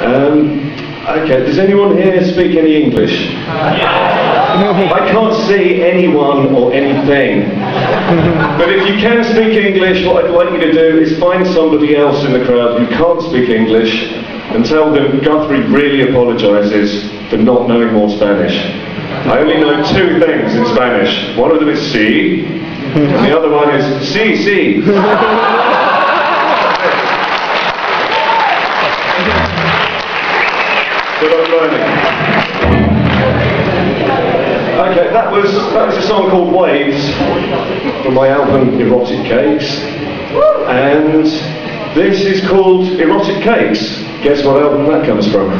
Okay, does anyone here speak any English? I can't see anyone or anything. But if you can speak English, what I'd like you to do is find somebody else in the crowd who can't speak English and tell them Guthrie really apologises for not knowing more Spanish. I only know two things in Spanish. One of them is sí, and the other one is sí, sí. But I'm learning. Okay, that was a song called Waves from my album Erotic Cakes, and this is called Erotic Cakes. Guess what album that comes from?